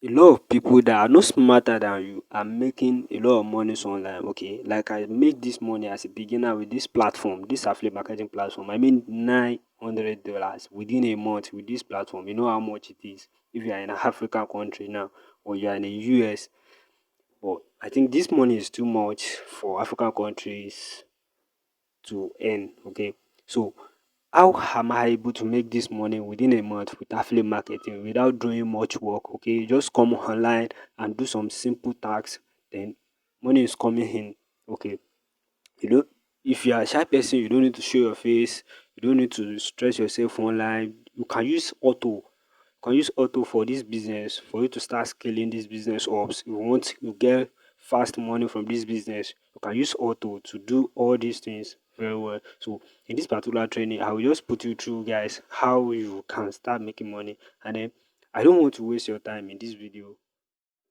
a lot of people that are not smarter than you are making a lot of money online. Okay, like I made this money as a beginner with this platform, this affiliate marketing platform. I made $900 within a month with this platform. You know how much it is if you are in an African country now or you are in the US. But I think this money is too much for African countries to earn. Okay, so how am I able to make this money within a month with affiliate marketing without doing much work? Okay, you just come online and do some simple tasks, then money is coming in. Okay, you know, if you are a shy person, you don't need to show your face, you don't need to stress yourself online. You can use auto for this business for you to start scaling this business up. You want you get fast money from this business, you can use auto to do all these things very well. So in this particular training, I will just put you through, guys, how you can start making money. And then I don't want to waste your time in this video.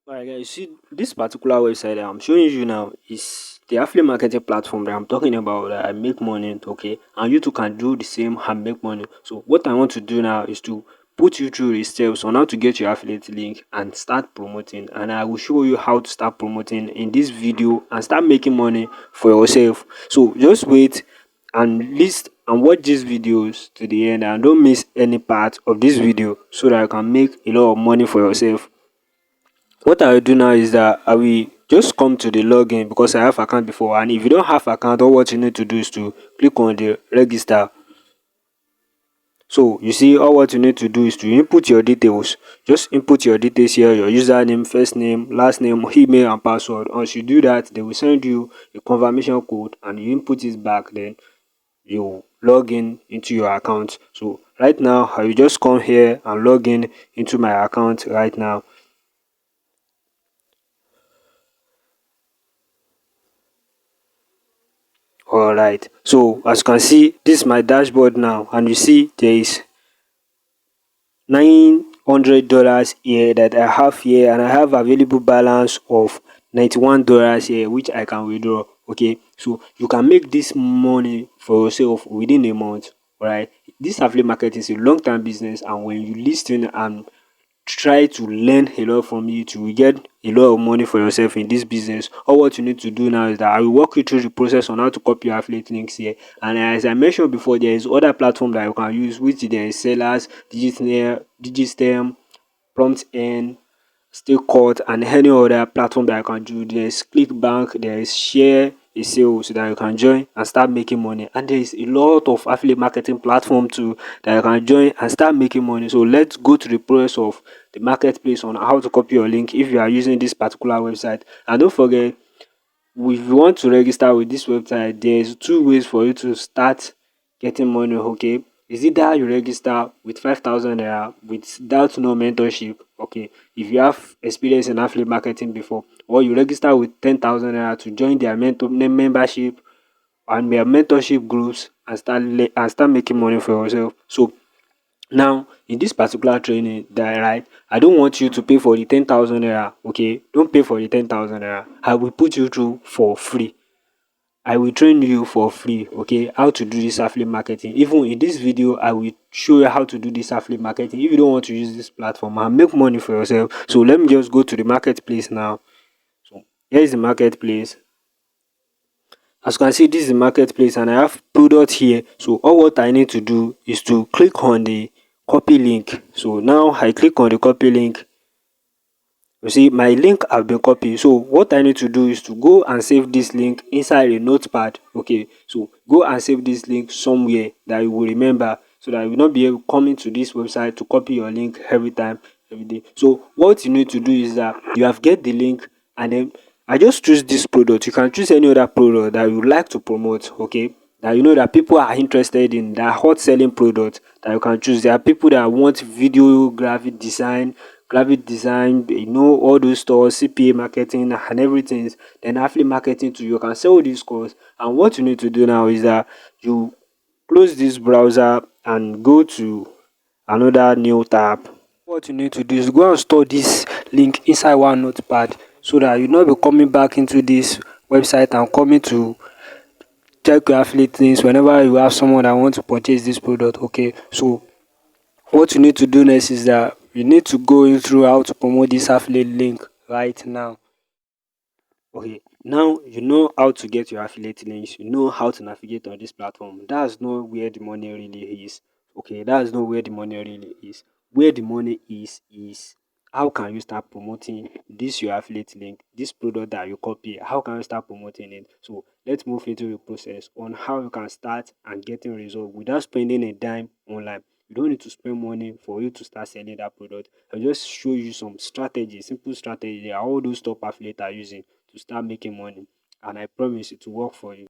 Alright, guys, you see this particular website that I'm showing you now is the affiliate marketing platform that I'm talking about that I make money, okay? And you too can do the same and make money. So what I want to do now is to put you through the steps on how to get your affiliate link and start promoting. And I will show you how to start promoting in this video and start making money for yourself. So just wait and list and watch these videos to the end and don't miss any part of this video so that you can make a lot of money for yourself. What I will do now is that I will just come to the login because I have account before, and if you don't have account, all what you need to do is to click on the register. So you see, all what you need to do is to input your details. Just input your details here, your username, first name, last name, email and password. Once you do that, they will send you a confirmation code and you input it back, then you log in into your account. So right now I will just come here and log in into my account right now. All right, so as you can see, this is my dashboard now, and you see there is $900 here that I have here, and I have available balance of $91 here which I can withdraw. Okay, so you can make this money for yourself within a month. All right, this affiliate marketing is a long-term business, and when you listen and try to learn a lot from it, you will get a lot of money for yourself in this business. All what you need to do now is that I will walk you through the process on how to copy your affiliate links here. And as I mentioned before, there is other platform that you can use, which there is Sellers, Digistem, Prompt N, Stay Caught, and any other platform that you can do. There's Clickbank, there is Share a Sale, so that you can join and start making money. And there is a lot of affiliate marketing platform too that you can join and start making money. So let's go to the process of the marketplace on how to copy your link if you are using this particular website. And don't forget, if you want to register with this website, there's two ways for you to start getting money. Okay, is either you register with 5,000 naira without no mentorship. Okay, if you have experience in affiliate marketing before, or you register with 10,000 naira to join their membership and their mentorship groups and start making money for yourself. So now, in this particular training, that right, I don't want you to pay for the 10,000 naira. Okay, don't pay for the 10,000 naira. I will put you through for free. I will train you for free. Okay, how to do this affiliate marketing. Even in this video, I will show you how to do this affiliate marketing. If you don't want to use this platform and make money for yourself, so let me just go to the marketplace now. So here is the marketplace. As you can see, this is the marketplace and I have product here. So all what I need to do is to click on the copy link. So now I click on the copy link. You see my link have been copied. So what I need to do is to go and save this link inside a notepad. Okay, so go and save this link somewhere that you will remember, so that you will not be able coming to this website to copy your link every time, every day. So what you need to do is that you have get the link, and then I just choose this product. You can choose any other product that you would like to promote. Okay, that you know that people are interested in, that hot selling product that you can choose. There are people that want video graphic design, you know, all those stores, CPA marketing and everything. Then affiliate marketing too, you can sell this course. And what you need to do now is that you close this browser and go to another new tab. What you need to do is go and store this link inside one notepad, so that you not be coming back into this website and coming to check your affiliate things whenever you have someone that wants to purchase this product. Okay, so what you need to do next is that you need to go in through how to promote this affiliate link right now. Okay, now you know how to get your affiliate links, you know how to navigate on this platform. That's not where the money really is. Okay, that's not where the money really is. Where the money is how can you start promoting this your affiliate link, this product that you copy, how can you start promoting it? So let's move into the process on how you can start and getting results without spending a dime online. You don't need to spend money for you to start selling that product. I'll just show you some strategy, simple strategy, all those top affiliate are using to start making money, and I promise it will work for you.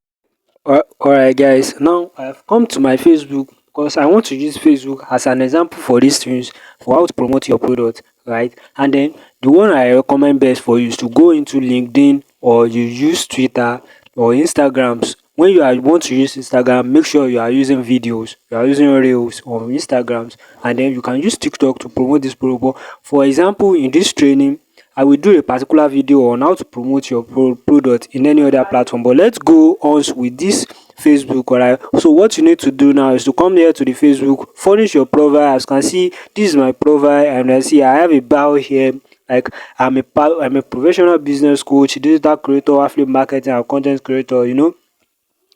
Alright guys, now I have come to my Facebook because I want to use Facebook as an example for these things, for how to promote your product, right? And then the one I recommend best for you is to go into LinkedIn, or you use Twitter or Instagrams. When want to use Instagram, make sure you are using videos, you are using reels on Instagrams, and then you can use TikTok to promote this product. For example, in this training I will do a particular video on how to promote your product in any other platform, but let's go on with this Facebook. Alright, so what you need to do now is to come here to the Facebook, furnish your profile. As you can see, this is my profile, and I see I have a bio here, like I'm a professional business coach, digital creator, affiliate marketing and content creator,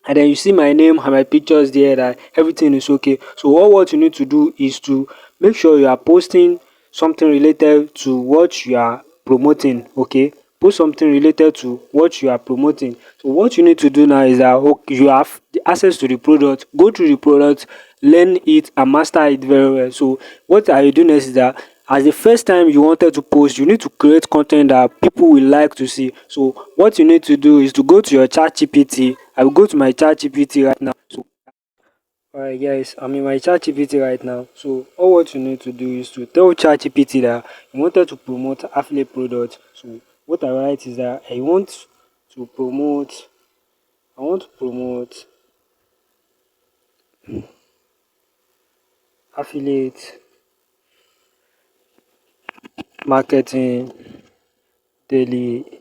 and then you see my name and my pictures there, that everything is okay. So what you need to do is to make sure you are posting something related to what you are promoting. Okay, post something related to what you are promoting. So what you need to do now is that, okay, you have the access to the product, go through the product, learn it and master it very well. So what are you doing next is that, as the first time you wanted to post, you need to create content that people will like to see. So what you need to do is to go to your chat gpt. I will go to my chat gpt right now. So alright guys, I'm in my chat gpt right now. So all what you need to do is to tell chat gpt that you wanted to promote affiliate product. So what I write is that to promote I want to promote affiliate marketing daily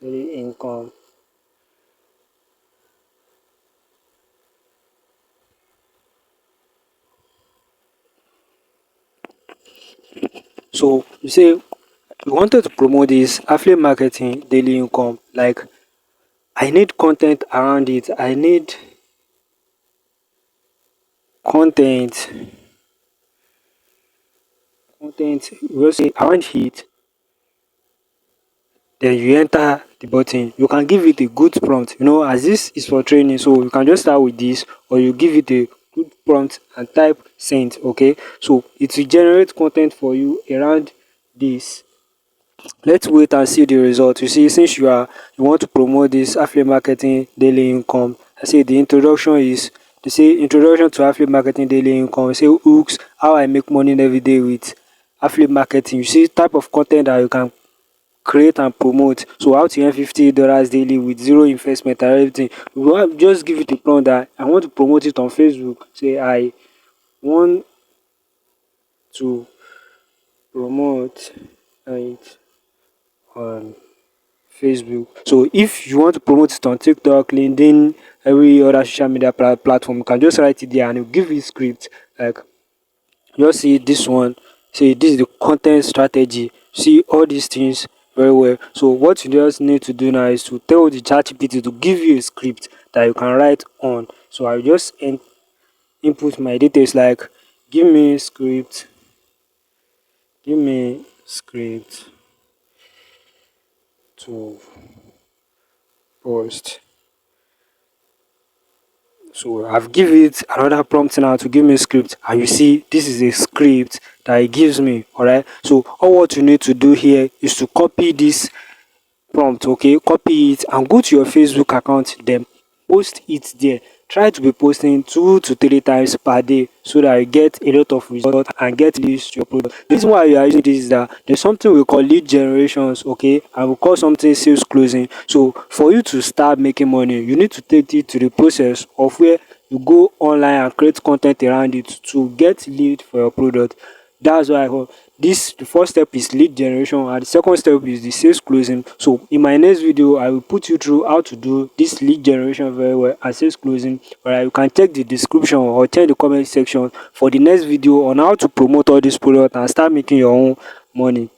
income. So you say you wanted to promote this affiliate marketing daily income. Like, I need content around it. I need content content you say around it. Then you enter the button. You can give it a good prompt. As this is for training, so you can just start with this, or you give it a good prompt and type send. Okay, so it will generate content for you around this. Let's wait and see the result. You see, since you want to promote this affiliate marketing daily income, I say the introduction is, they say introduction to affiliate marketing daily income. Say hooks, how I make money every day with affiliate marketing. You see type of content that you can create and promote. So how to earn $50 daily with zero investment and everything. Just give it a prompt that I want to promote it on Facebook. Say I want to promote it on Facebook. So if you want to promote it on TikTok, LinkedIn, every other social media platform, you can just write it there and it'll give you script. Like, just see this one, say this is the content strategy. See all these things very well. So what you just need to do now is to tell the ChatGPT to give you a script that you can write on. So I just input my details, like give me script, give me script to post. So I've give it another prompt now to give me a script, and you see this is a script that it gives me. Alright, so all what you need to do here is to copy this prompt. Okay, copy it and go to your Facebook account, then post it there. Try to be posting 2 to 3 times per day so that you get a lot of results and get leads to your product. The reason why you are using this is that there's something we call lead generations, okay, and we call something sales closing. So for you to start making money, you need to take it to the process of where you go online and create content around it to get lead for your product. That's why this the first step is lead generation and the second step is the sales closing. So in my next video I will put you through how to do this lead generation very well and sales closing. Alright, you can check the description or check the comment section for the next video on how to promote all this product and start making your own money.